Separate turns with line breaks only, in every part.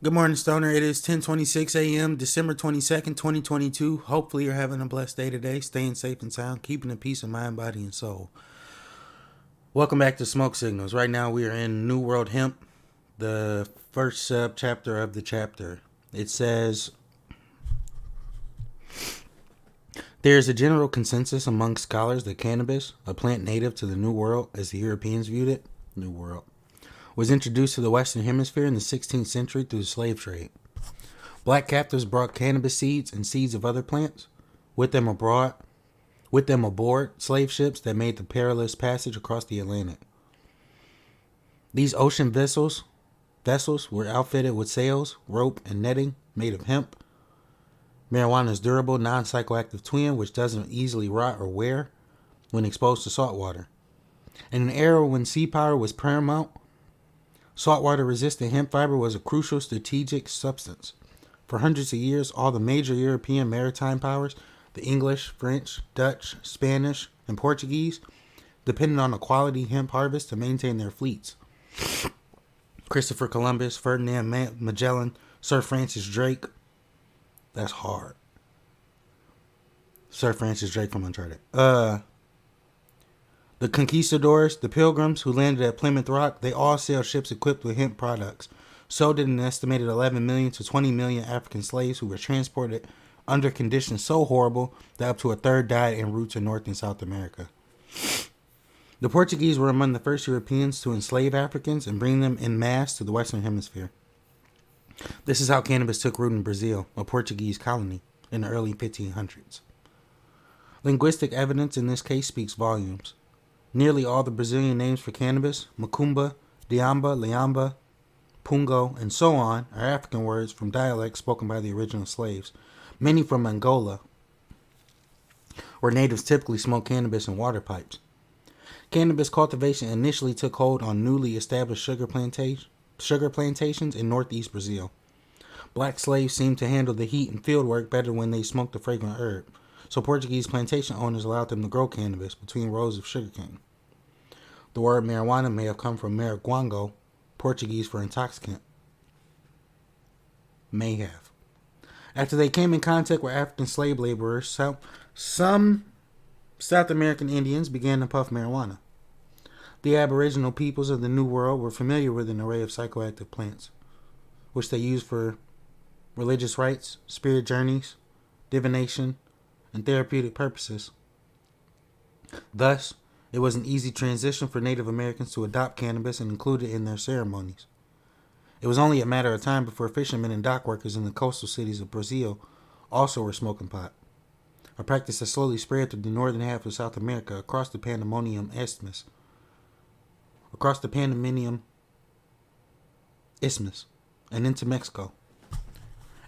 Good morning, Stoner. It is 10:26 a.m., December 22nd, 2022. Hopefully you're having a blessed day today, staying safe and sound, keeping the peace of mind, body, and soul. Welcome back to Smoke Signals. Right now we are in New World Hemp, the first sub-chapter of the chapter. It says, there is a general consensus among scholars that cannabis, a plant native to the New World as the Europeans viewed it, New World, was introduced to the Western Hemisphere in the 16th century through the slave trade. Black captives brought cannabis seeds and seeds of other plants with them aboard slave ships that made the perilous passage across the Atlantic. These ocean vessels were outfitted with sails, rope, and netting made of hemp, marijuana's durable, non-psychoactive twin, which doesn't easily rot or wear when exposed to salt water. In an era when sea power was paramount, saltwater-resistant hemp fiber was a crucial strategic substance. For hundreds of years, all the major European maritime powers, the English, French, Dutch, Spanish, and Portuguese, depended on a quality hemp harvest to maintain their fleets. Christopher Columbus, Ferdinand Magellan, Sir Francis Drake. That's hard. Sir Francis Drake from Uncharted. The conquistadors, the pilgrims who landed at Plymouth Rock, they all sailed ships equipped with hemp products. So did an estimated 11 million to 20 million African slaves who were transported under conditions so horrible that up to a third died en route to North and South America. The Portuguese were among the first Europeans to enslave Africans and bring them en masse to the Western Hemisphere. This is how cannabis took root in Brazil, a Portuguese colony, in the early 1500s. Linguistic evidence in this case speaks volumes. Nearly all the Brazilian names for cannabis, macumba, diamba, liamba, pungo, and so on, are African words from dialects spoken by the original slaves, many from Angola, where natives typically smoked cannabis in water pipes. Cannabis cultivation initially took hold on newly established sugar plantations in northeast Brazil. Black slaves seemed to handle the heat and field work better when they smoked the fragrant herb, so Portuguese plantation owners allowed them to grow cannabis between rows of sugarcane. The word marijuana may have come from marihuango, Portuguese for intoxicant. May have. After they came in contact with African slave laborers, some South American Indians began to puff marijuana. The aboriginal peoples of the New World were familiar with an array of psychoactive plants, which they used for religious rites, spirit journeys, divination, and therapeutic purposes. Thus, it was an easy transition for Native Americans to adopt cannabis and include it in their ceremonies. It was only a matter of time before fishermen and dock workers in the coastal cities of Brazil also were smoking pot, a practice that slowly spread through the northern half of South America across the Pandemonium Isthmus, and into Mexico.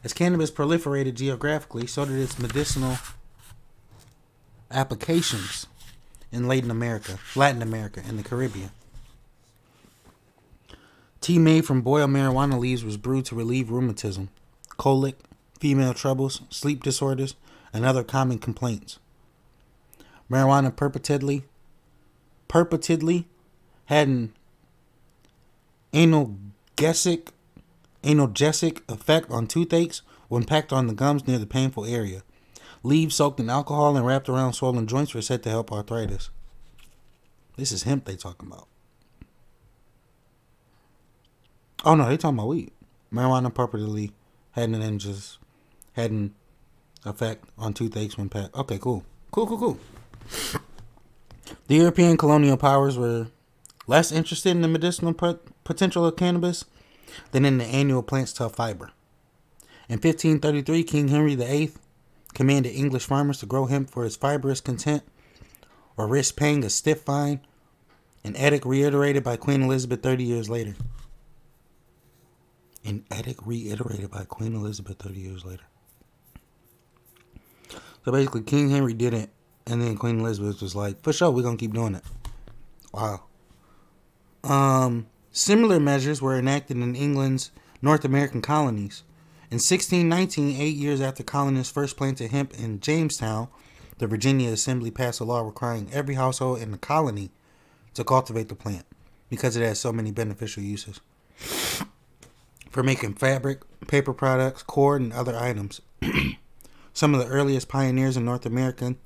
As cannabis proliferated geographically, so did its medicinal applications in Latin America, and the Caribbean. Tea made from boiled marijuana leaves was brewed to relieve rheumatism, colic, female troubles, sleep disorders, and other common complaints. Marijuana purportedly had an analgesic effect on toothaches when packed on the gums near the painful area. Leaves soaked in alcohol and wrapped around swollen joints were said to help arthritis. This is hemp they talking about. Oh no, they talking about weed. Marijuana purportedly had an effect on toothaches when packed. Okay, cool. The European colonial powers were less interested in the medicinal potential of cannabis than in the annual plant's tough fiber. In 1533, King Henry VIII commanded English farmers to grow hemp for its fibrous content or risk paying a stiff fine, an edict reiterated by Queen Elizabeth 30 years later. So basically, King Henry did it, and then Queen Elizabeth was like, for sure, we're going to keep doing it. Wow. Similar measures were enacted in England's North American colonies. In 1619, 8 years after colonists first planted hemp in Jamestown, the Virginia Assembly passed a law requiring every household in the colony to cultivate the plant because it has so many beneficial uses. for making fabric, paper products, cord, and other items. Some of the earliest pioneers in North America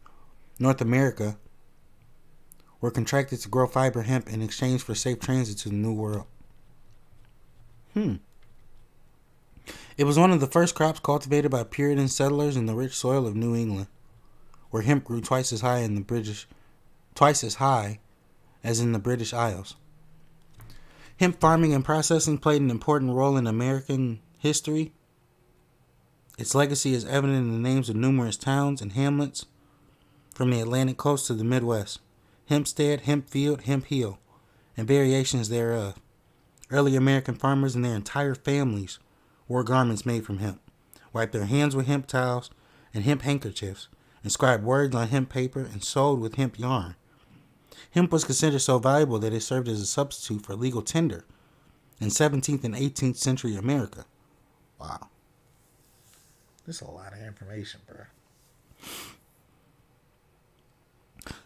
were contracted to grow fiber hemp in exchange for safe transit to the New World. It was one of the first crops cultivated by Puritan settlers in the rich soil of New England, where hemp grew twice as high as in the British Isles. Hemp farming and processing played an important role in American history. Its legacy is evident in the names of numerous towns and hamlets from the Atlantic coast to the Midwest: Hempstead, Hempfield, Hemp Hill, and variations thereof. Early American farmers and their entire families wore garments made from hemp, wiped their hands with hemp towels and hemp handkerchiefs, inscribed words on hemp paper, and sewed with hemp yarn. Hemp was considered so valuable that it served as a substitute for legal tinder in 17th and 18th century America. Wow. That's a lot of information, bro.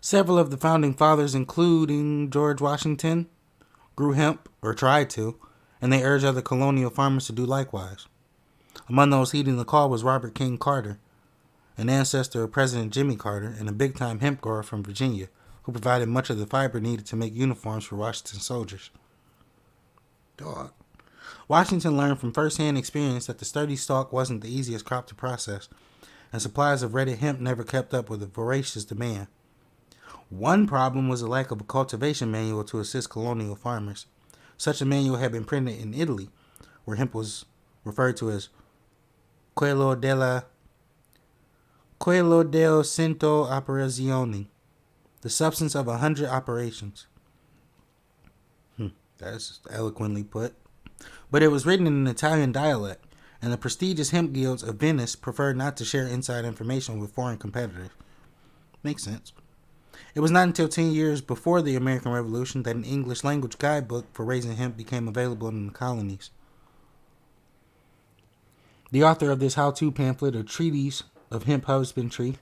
Several of the founding fathers, including George Washington, grew hemp, or tried to, and they urged other colonial farmers to do likewise. Among those heeding the call was Robert King Carter, an ancestor of President Jimmy Carter and a big-time hemp grower from Virginia, who provided much of the fiber needed to make uniforms for Washington soldiers. Dog. Washington learned from first-hand experience that the sturdy stalk wasn't the easiest crop to process, and supplies of ready hemp never kept up with the voracious demand. One problem was the lack of a cultivation manual to assist colonial farmers. Such a manual had been printed in Italy, where hemp was referred to as quello del cento operazioni, the substance of 100 operations. That's eloquently put. But it was written in an Italian dialect, and the prestigious hemp guilds of Venice preferred not to share inside information with foreign competitors. Makes sense. It was not until 10 years before the American Revolution that an English language guidebook for raising hemp became available in the colonies. The author of this how-to pamphlet or treatise of hemp husbandry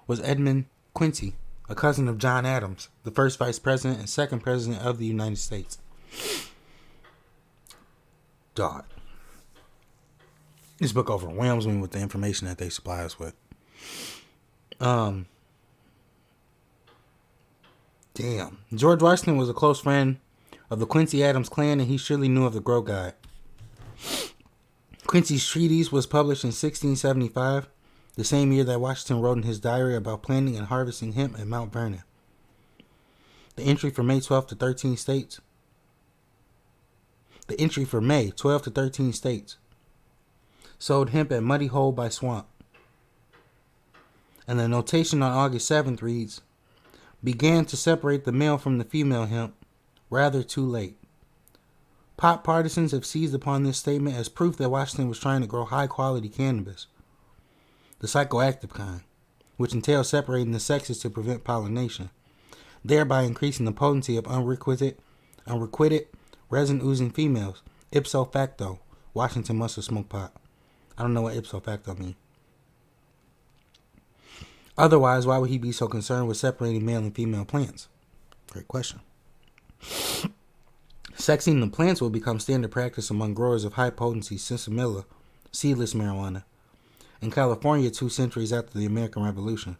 was Edmund Quincy, a cousin of John Adams, the first vice president and second president of the United States. God. This book overwhelms me with the information that they supply us with. George Washington was a close friend of the Quincy Adams clan, and he surely knew of the Grow Guide. Quincy's treatise was published in 1675, the same year that Washington wrote in his diary about planting and harvesting hemp at Mount Vernon. The entry for May 12 to 13 states. Sold hemp at Muddy Hole by Swamp. And the notation on August 7th reads, began to separate the male from the female hemp, rather too late. Pot partisans have seized upon this statement as proof that Washington was trying to grow high-quality cannabis, the psychoactive kind, which entails separating the sexes to prevent pollination, thereby increasing the potency of unrequited, resin-oozing females. Ipso facto, Washington must have smoked pot. I don't know what ipso facto means. Otherwise, why would he be so concerned with separating male and female plants? Great question. Sexing the plants will become standard practice among growers of high-potency sinsemilla, seedless marijuana, in California 2 centuries after the American Revolution.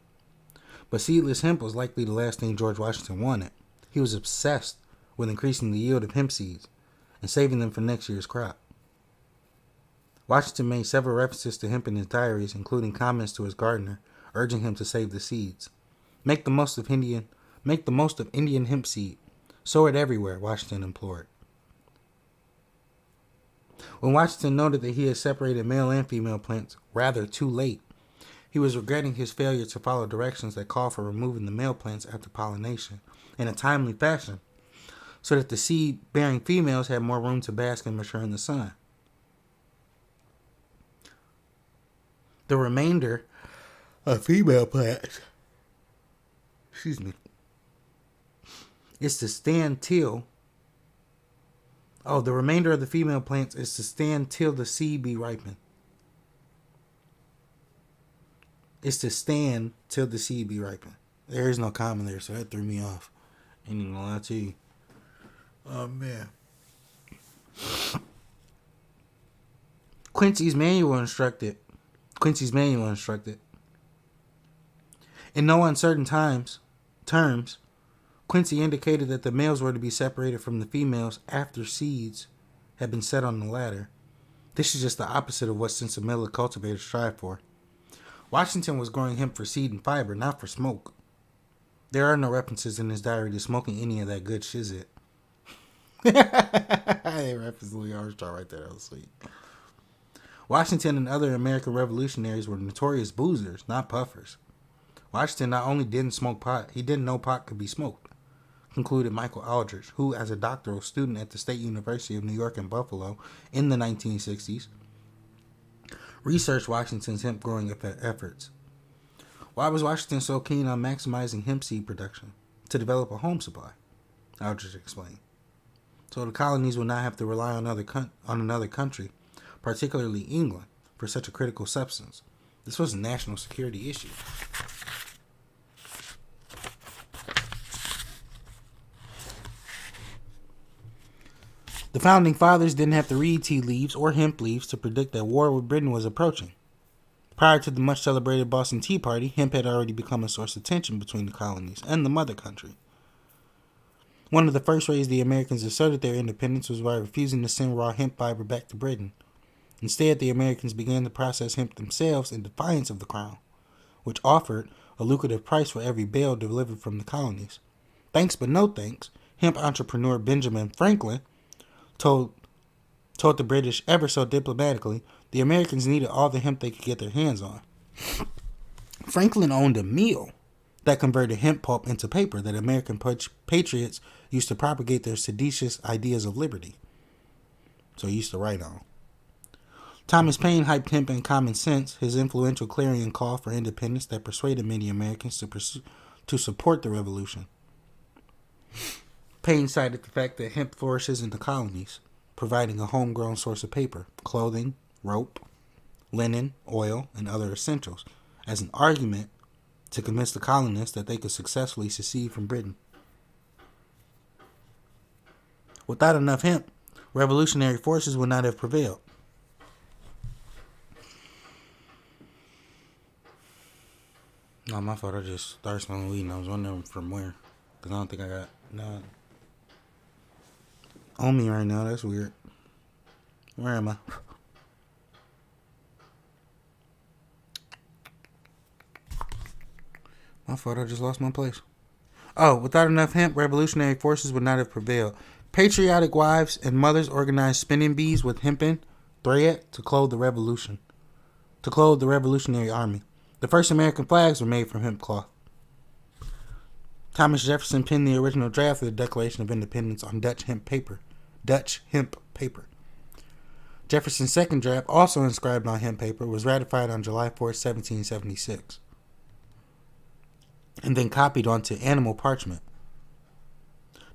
But seedless hemp was likely the last thing George Washington wanted. He was obsessed with increasing the yield of hemp seeds and saving them for next year's crop. Washington made several references to hemp in his diaries, including comments to his gardener, urging him to save the seeds. Make the most of Indian hemp seed. Sow it everywhere, Washington implored. When Washington noted that he had separated male and female plants rather too late, he was regretting his failure to follow directions that called for removing the male plants after pollination in a timely fashion, so that the seed-bearing females had more room to bask and mature in the sun. The remainder of female plants, is to stand till. The remainder of the female plants is to stand till the seed be ripened. It's to stand till the seed be ripened. There is no comma there, so that threw me off. Ain't even gonna lie to you. Oh, man. Quincy's manual instructed, in no uncertain terms, Quincy indicated that the males were to be separated from the females after seeds had been set on the ladder. This is just the opposite of what sinsemilla cultivators strive for. Washington was growing hemp for seed and fiber, not for smoke. There are no references in his diary to smoking any of that good shizit. They referenced Louis Armstrong right there. That was sweet. Washington and other American revolutionaries were notorious boozers, not puffers. Washington not only didn't smoke pot, he didn't know pot could be smoked, concluded Michael Aldrich, who, as a doctoral student at the State University of New York in Buffalo in the 1960s, researched Washington's hemp growing efforts. Why was Washington so keen on maximizing hemp seed production? To develop a home supply, Aldrich explained. So the colonies would not have to rely on another country, particularly England, for such a critical substance. This was a national security issue. The founding fathers didn't have to read tea leaves or hemp leaves to predict that war with Britain was approaching. Prior to the much celebrated Boston Tea Party, hemp had already become a source of tension between the colonies and the mother country. One of the first ways the Americans asserted their independence was by refusing to send raw hemp fiber back to Britain. Instead, the Americans began to process hemp themselves in defiance of the Crown, which offered a lucrative price for every bale delivered from the colonies. Thanks but no thanks, hemp entrepreneur Benjamin Franklin told the British ever so diplomatically the Americans needed all the hemp they could get their hands on. Franklin owned a mill that converted hemp pulp into paper that American patriots used to propagate their seditious ideas of liberty. So he used to write on. Thomas Paine hyped hemp and common sense, his influential clarion call for independence that persuaded many Americans to support the revolution. Paine cited the fact that hemp flourishes in the colonies, providing a homegrown source of paper, clothing, rope, linen, oil, and other essentials, as an argument to convince the colonists that they could successfully secede from Britain. Without enough hemp, revolutionary forces would not have prevailed. No, my fault. I just started smoking weed and I was wondering from where. Because I don't think I got none on me right now. That's weird. Where am I? My fault. I just lost my place. Oh, without enough hemp, revolutionary forces would not have prevailed. Patriotic wives and mothers organized spinning bees with hempen thread to clothe the revolutionary army. The first American flags were made from hemp cloth. Thomas Jefferson penned the original draft of the Declaration of Independence on Dutch hemp paper. Jefferson's second draft, also inscribed on hemp paper, was ratified on July 4, 1776, and then copied onto animal parchment.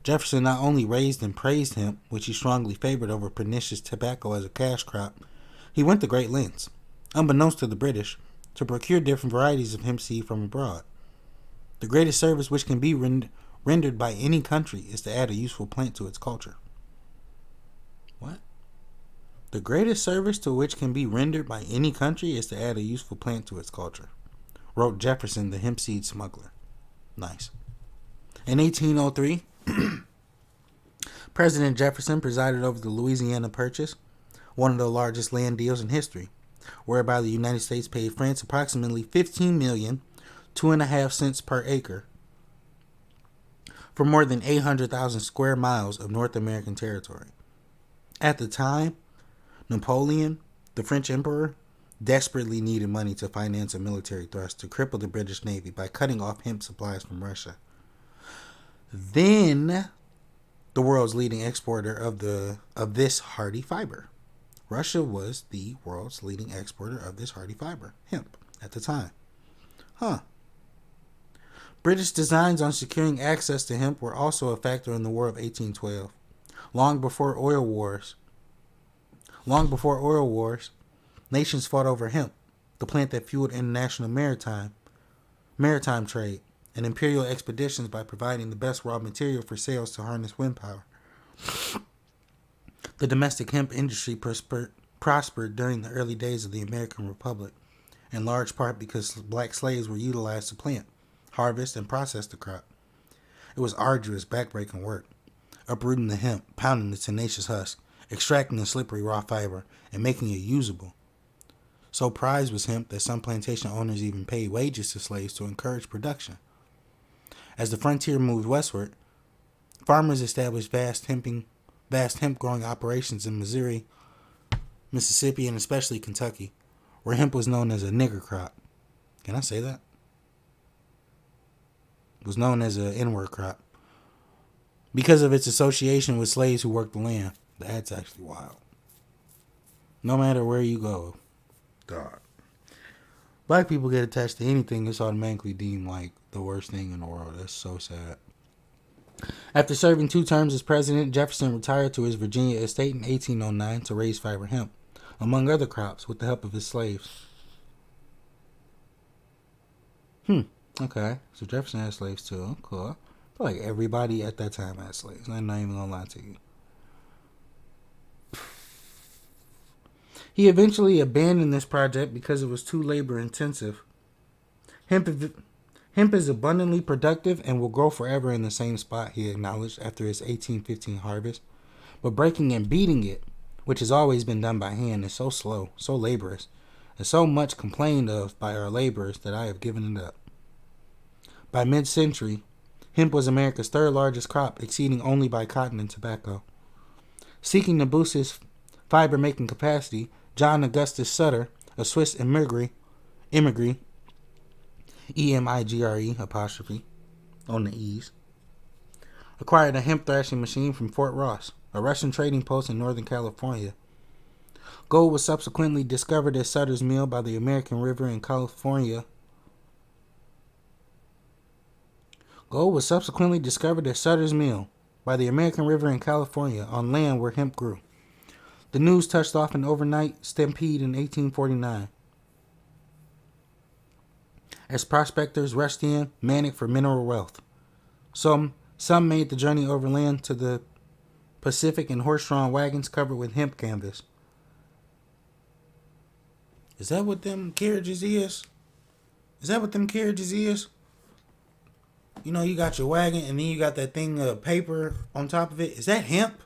Jefferson not only raised and praised hemp, which he strongly favored over pernicious tobacco as a cash crop, he went to great lengths, unbeknownst to the British, to procure different varieties of hemp seed from abroad. The greatest service which can be rendered by any country is to add a useful plant to its culture. What? The greatest service to which can be rendered by any country is to add a useful plant to its culture, wrote Jefferson, the hemp seed smuggler. Nice. In 1803, President Jefferson presided over the Louisiana Purchase, one of the largest land deals in history, whereby the United States paid France approximately $15,002.5 per acre for more than 800,000 square miles of North American territory. At the time, Napoleon, the French emperor, desperately needed money to finance a military thrust to cripple the British Navy by cutting off hemp supplies from Russia. Then, the world's leading exporter of this hardy fiber. Russia was the world's leading exporter of this hardy fiber, hemp, at the time. British designs on securing access to hemp were also a factor in the War of 1812. Long before oil wars, nations fought over hemp, the plant that fueled international maritime trade and imperial expeditions by providing the best raw material for sails to harness wind power. The domestic hemp industry prospered during the early days of the American Republic, in large part because black slaves were utilized to plant, harvest, and process the crop. It was arduous, backbreaking work, uprooting the hemp, pounding the tenacious husk, extracting the slippery raw fiber, and making it usable. So prized was hemp that some plantation owners even paid wages to slaves to encourage production. As the frontier moved westward, farmers established vast hemp growing operations in Missouri, Mississippi, and especially Kentucky, where hemp was known as a nigger crop. Can I say that? It was known as an N-word crop because of its association with slaves who worked the land. That's actually wild. No matter where you go, God. Black people get attached to anything that's automatically deemed like the worst thing in the world. That's so sad. After serving 2 terms as president, Jefferson retired to his Virginia estate in 1809 to raise fiber hemp, among other crops, with the help of his slaves. Okay. So Jefferson had slaves too. Cool. I feel like everybody at that time had slaves. I'm not even gonna lie to you. He eventually abandoned this project because it was too labor intensive. Hemp is abundantly productive and will grow forever in the same spot, he acknowledged after his 1815 harvest. But breaking and beating it, which has always been done by hand, is so slow, so laborious, and so much complained of by our laborers that I have given it up. By mid-century, hemp was America's 3rd largest crop, exceeding only by cotton and tobacco. Seeking to boost his fiber-making capacity, John Augustus Sutter, a Swiss immigrant, E-M-I-G-R-E apostrophe on the E's, acquired a hemp thrashing machine from Fort Ross, a Russian trading post in Northern California. Gold was subsequently discovered at Sutter's Mill by the American River in California. Gold was subsequently discovered at Sutter's Mill by the American River in California on land where hemp grew. The news touched off an overnight stampede in 1849. As prospectors rushed in, manic for mineral wealth. Some made the journey overland to the Pacific in horse-drawn wagons covered with hemp canvas. Is that what them carriages is? You know, you got your wagon and then you got that thing of paper on top of it. Is that hemp?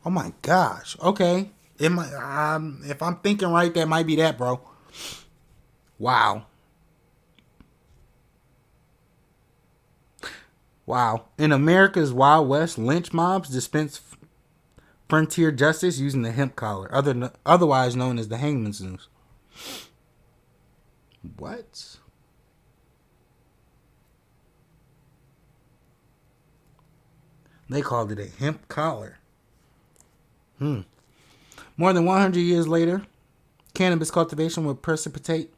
Oh my gosh. Okay. If I'm thinking right, that might be that, bro. Wow. In America's Wild West, lynch mobs dispensed frontier justice using the hemp collar, otherwise known as the hangman's noose. What? They called it a hemp collar. More than 100 years later, cannabis cultivation would precipitate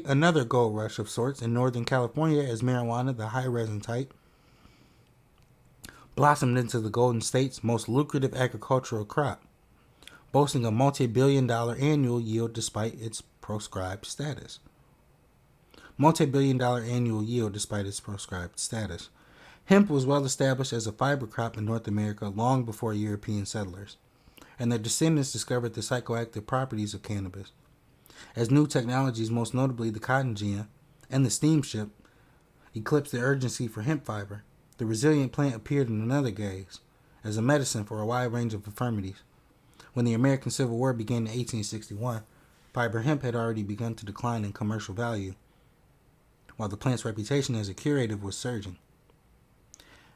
another gold rush of sorts in Northern California as marijuana, the high resin type, blossomed into the Golden State's most lucrative agricultural crop, boasting a multi-billion-dollar annual yield despite its proscribed status. Hemp was well established as a fiber crop in North America long before European settlers, and their descendants discovered the psychoactive properties of cannabis. As new technologies, most notably the cotton gin and the steamship, eclipsed the urgency for hemp fiber, the resilient plant appeared in another guise, as a medicine for a wide range of infirmities. When the American Civil War began in 1861, fiber hemp had already begun to decline in commercial value, while the plant's reputation as a curative was surging.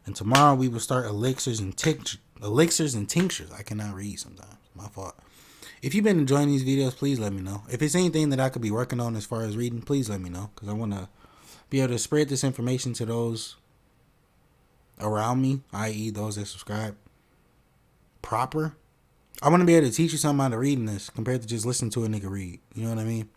And tomorrow we will start elixirs and tinctures. I cannot read sometimes. My fault. If you've been enjoying these videos, please let me know. If it's anything that I could be working on as far as reading, please let me know. Because I want to be able to spread this information to those around me, i.e. those that subscribe, proper. I want to be able to teach you something how to reading this compared to just listening to a nigga read. You know what I mean?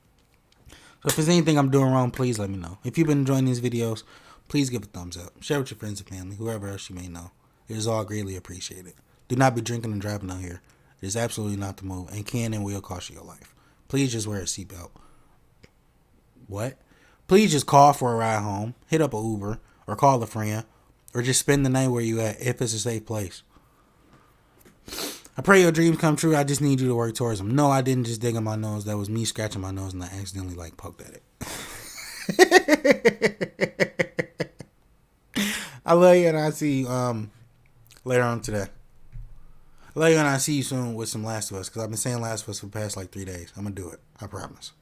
So if there's anything I'm doing wrong, please let me know. If you've been enjoying these videos, please give a thumbs up. Share with your friends and family, whoever else you may know. It is all greatly appreciated. Do not be drinking and driving out here. It is absolutely not the move and can and will cost you your life. Please just wear a seatbelt. What? Please just call for a ride home, hit up an Uber, or call a friend, or just spend the night where you at if it's a safe place. I pray your dreams come true. I just need you to work towards them. No, I didn't just dig on my nose. That was me scratching my nose and I accidentally like poked at it. I love you and I see you later on today. I love you and I see you soon with some Last of Us because I've been saying Last of Us for the past like 3 days. I'm going to do it. I promise.